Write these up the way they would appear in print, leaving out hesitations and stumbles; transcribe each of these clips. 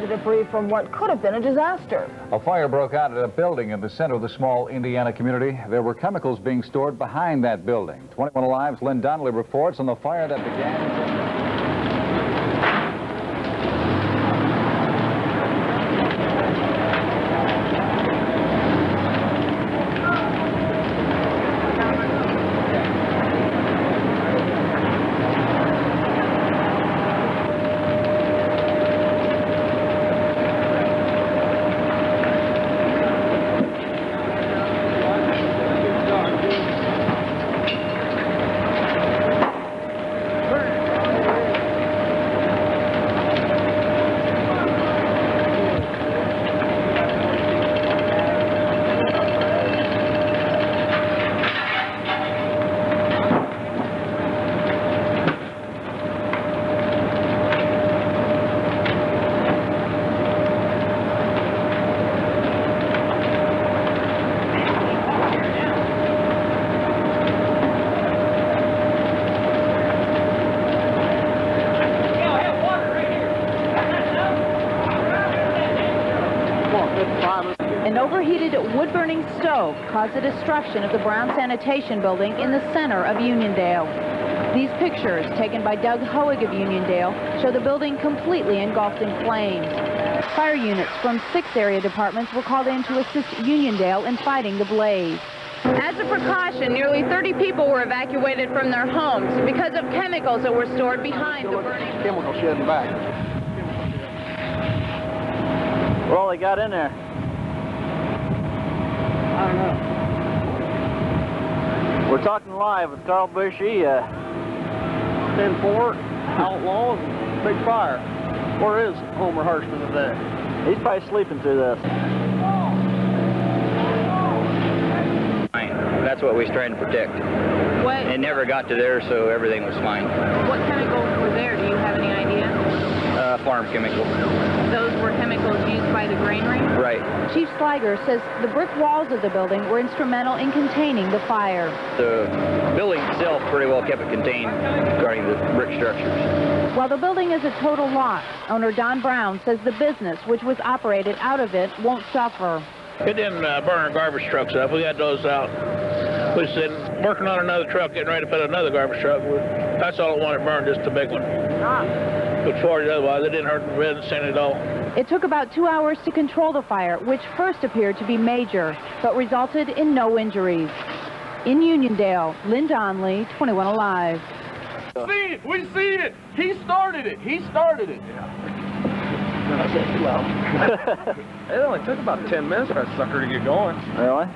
Debris from what could have been a disaster. A fire broke out at a building in the center of the small Indiana community. There were chemicals being stored behind that building. 21 Alive's Lynn Donnelly reports on the fire that began. An overheated wood-burning stove caused the destruction of the Brown Sanitation Building in the center of Uniondale. These pictures, taken by Doug Hoig of Uniondale, show the building completely engulfed in flames. Fire units from 6 area departments were called in to assist Uniondale in fighting the blaze. As a precaution, nearly 30 people were evacuated from their homes because of chemicals that were stored behind the burning. Chemical shedding back. What all they got in there? I don't know. We're talking live with Carl Bushy, 10-4, Outlaws, big fire. Where is Homer Hirschman today? He's probably sleeping through this. That's what we was trying to protect. What? It never got to there, so everything was fine. What chemicals were there? Do you have any idea? Farm chemical. Those were chemicals used by the granary? Right. Chief Sliger says the brick walls of the building were instrumental in containing the fire. The building itself pretty well kept it contained regarding the brick structures. While the building is a total loss, owner Don Brown says the business, which was operated out of it, won't suffer. It didn't burn our garbage trucks up. We got those out. We said, working on another truck, getting ready to put another garbage truck. That's all it wanted burned, just the big one. But for it, otherwise, it didn't hurt the business any at all. It took about 2 hours to control the fire, which first appeared to be major, but resulted in no injuries. In Uniondale, Lynn Donnelly, 21 Alive. See it! We see it! He started it! He started it! It only took about 10 minutes for that sucker to get going. Really?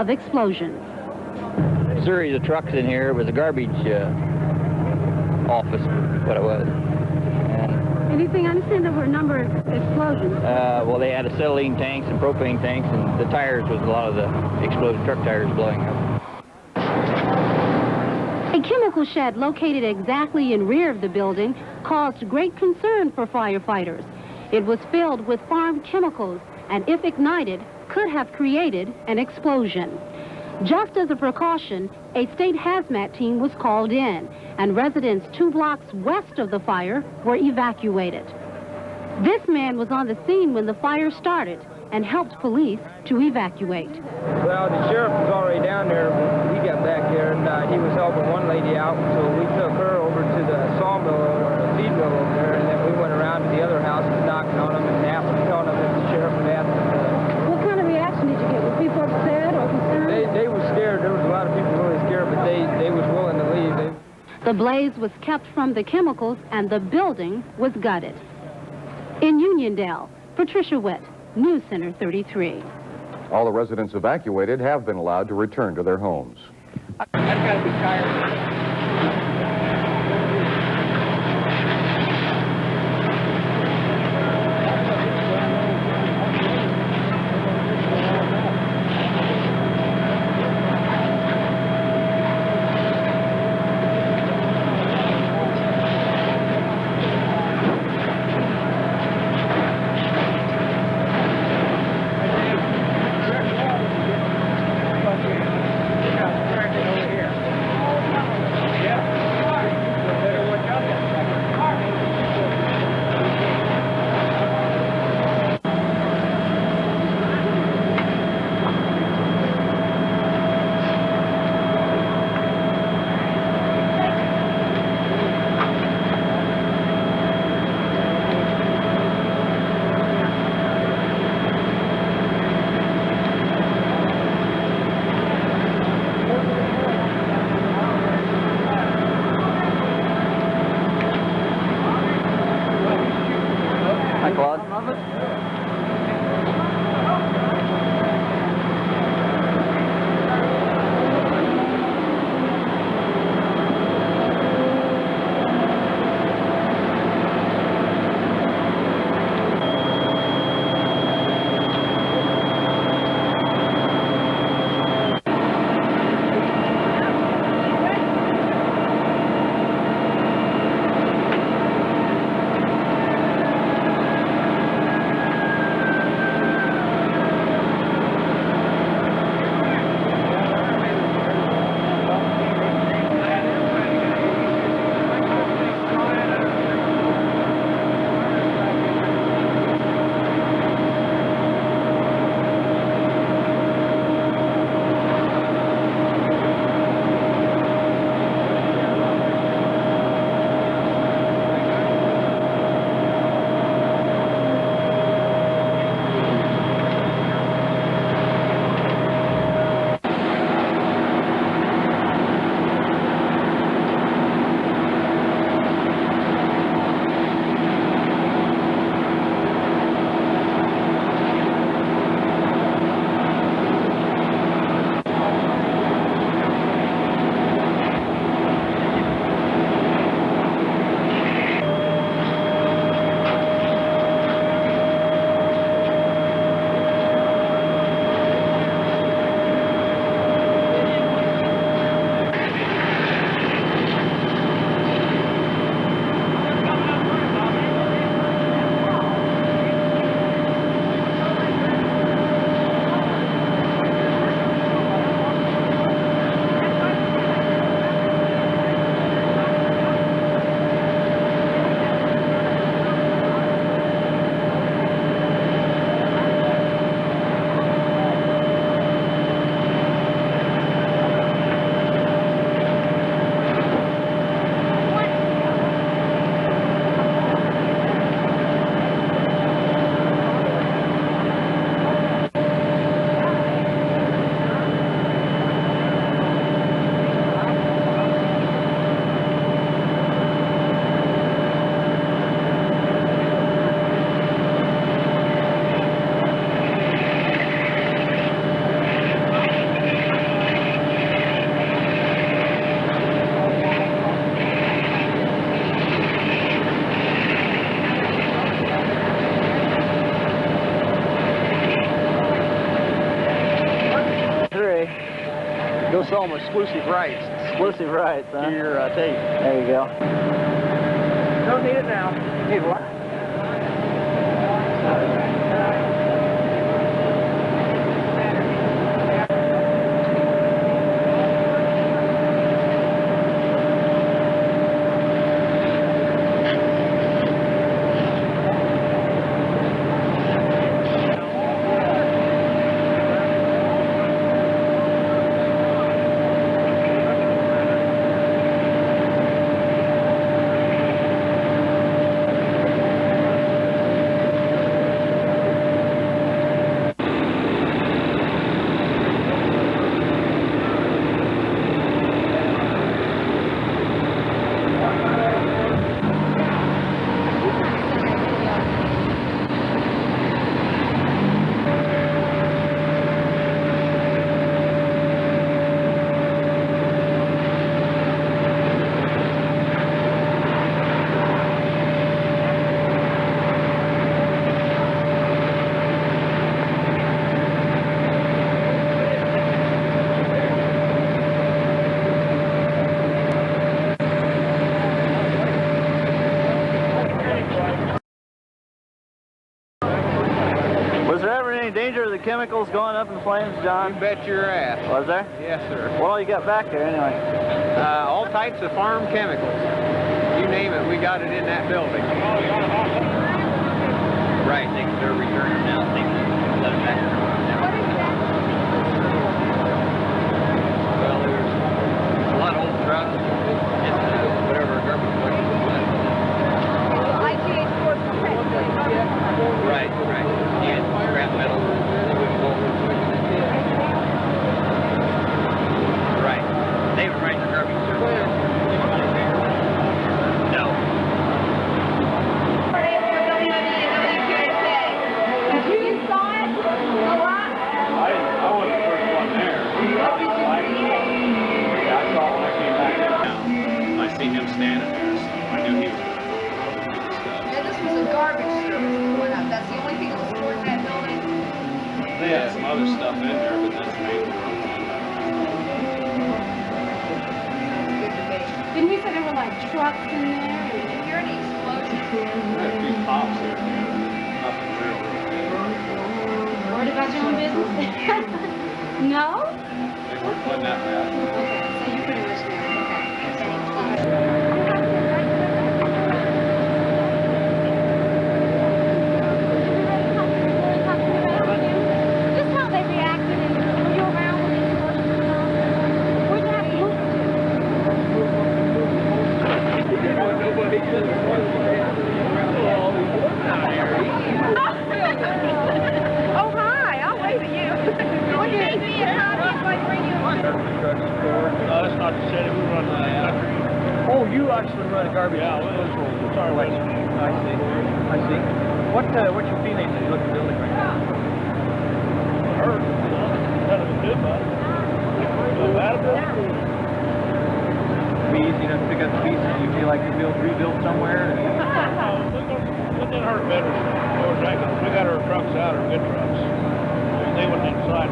of explosions. Series of trucks in here. It was a garbage office, what it was. And, Anything? I understand there were a number of explosions. well, they had acetylene tanks and propane tanks, and the tires was a lot of the exploded truck tires blowing up. A chemical shed located exactly in rear of the building caused great concern for firefighters. It was filled with farm chemicals, and if ignited, could have created an explosion. Just as a precaution, a state hazmat team was called in, and residents 2 blocks west of the fire were evacuated. This man was on the scene when the fire started and helped police to evacuate. Well, the sheriff was already down there when we got back there, and he was helping one lady out, so we took her over to the sawmill or the feed mill over there, and then we went around to the other houses knocking on them and telling them that the sheriff had asked them. What kind of reaction did you get? Were people upset or concerned? They were scared. There was a lot of people really scared, but they was willing to leave. The blaze was kept from the chemicals, and the building was gutted. In Uniondale, Patricia Witt, News Center 33. All the residents evacuated have been allowed to return to their homes. I've got to be tired. to sell them exclusive rights. Exclusive rights, huh? To your tape. There you go. Don't need it now. Need what? Danger of the chemicals going up in flames, John? You bet your ass. Was there? Yes, sir. What all you got back there, anyway? All types of farm chemicals. You name it, we got it in that building. Right, they're returning now. Let them back. Well, there's a lot of old trucks. Just whatever garbage collection. Right, right. And scrap metal. Right. They would write the garbage service. No. You saw it? I wasn't the first one there. I saw it when I came back down. I seen him standing there, so I knew he was going to do the stuff. Yeah, this was a garbage service that went up. That's the only thing that was stored in that building. They had some other stuff in there, but that's mainly Didn't you say there were like trucks in there? Did you hear any explosions? we had a few pops there. Nothing real. Worried about your own business? No? They weren't putting that bad. Okay, so you pretty much know. Okay. Just how they reacted and were you around when they first went on? Where'd you have to move Oh, hi. I'll wave at you. Would you give me a copy if I bring you one? No, that's not the city. We run the country. Oh, you actually run a garbage. Yeah, it's our way. I see. I see. What's your feelings as you look at the building right now? Hurt. None of it good, bud. Feel bad about it? Be easy enough to pick up the pieces. You feel like you're rebuilt somewhere? It didn't hurt better. We got our trucks out, our good trucks. They went inside.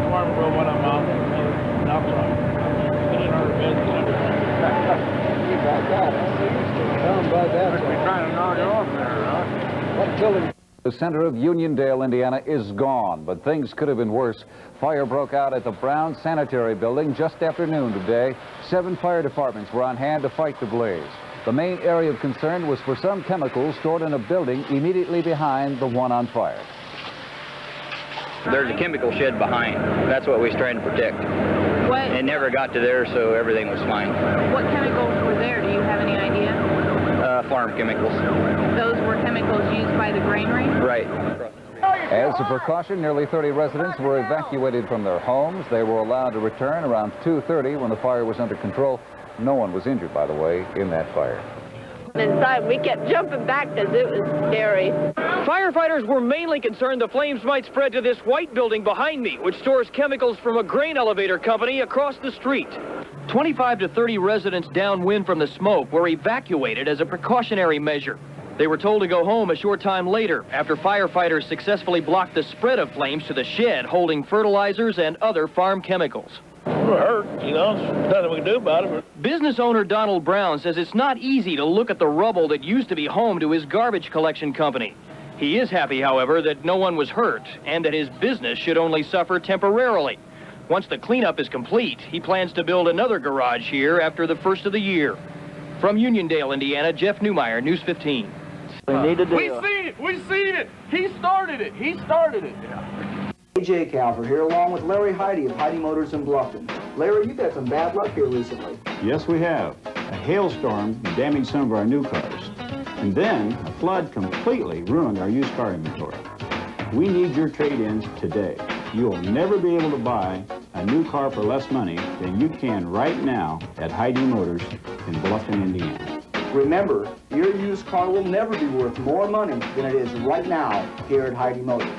Farmer drove one of them out outside. It didn't hurt a bit. We're trying to knock it off there, huh? What building? The center of Uniondale, Indiana is gone, but things could have been worse. Fire broke out at the Brown Sanitary Building just after noon today. 7 fire departments were on hand to fight the blaze. The main area of concern was for some chemicals stored in a building immediately behind the one on fire. There's a chemical shed behind. That's what we was trying to protect. What, It never got to there, so everything was fine. what chemicals were there? Do you have any idea? Farm chemicals. Those were chemicals used by the granary? Right. As a precaution, nearly 30 residents were evacuated from their homes. They were allowed to return around 2:30 when the fire was under control. No one was injured, by the way, in that fire. Inside, we kept jumping back because it was scary. Firefighters were mainly concerned the flames might spread to this white building behind me, which stores chemicals from a grain elevator company across the street. 25 to 30 residents downwind from the smoke were evacuated as a precautionary measure. They were told to go home a short time later after firefighters successfully blocked the spread of flames to the shed holding fertilizers and other farm chemicals. We're hurt, you know. There's nothing we can do about it. But Business owner Donald Brown says it's not easy to look at the rubble that used to be home to his garbage collection company. He is happy, however, that no one was hurt and that his business should only suffer temporarily. Once the cleanup is complete, he plans to build another garage here after the first of the year. From Uniondale, Indiana, Jeff Neumeier, News 15. We need to do We seen it! We seen it! He started it! He started it! A.J. Calver here, along with Larry Heidi of Heidi Motors in Bluffton. Larry, you've had some bad luck here recently. Yes, we have. A hailstorm damaged some of our new cars. And then a flood completely ruined our used car inventory. We need your trade-ins today. You'll never be able to buy a new car for less money than you can right now at Heidi Motors in Bluffton, Indiana. Remember, your used car will never be worth more money than it is right now here at Heidi Motors.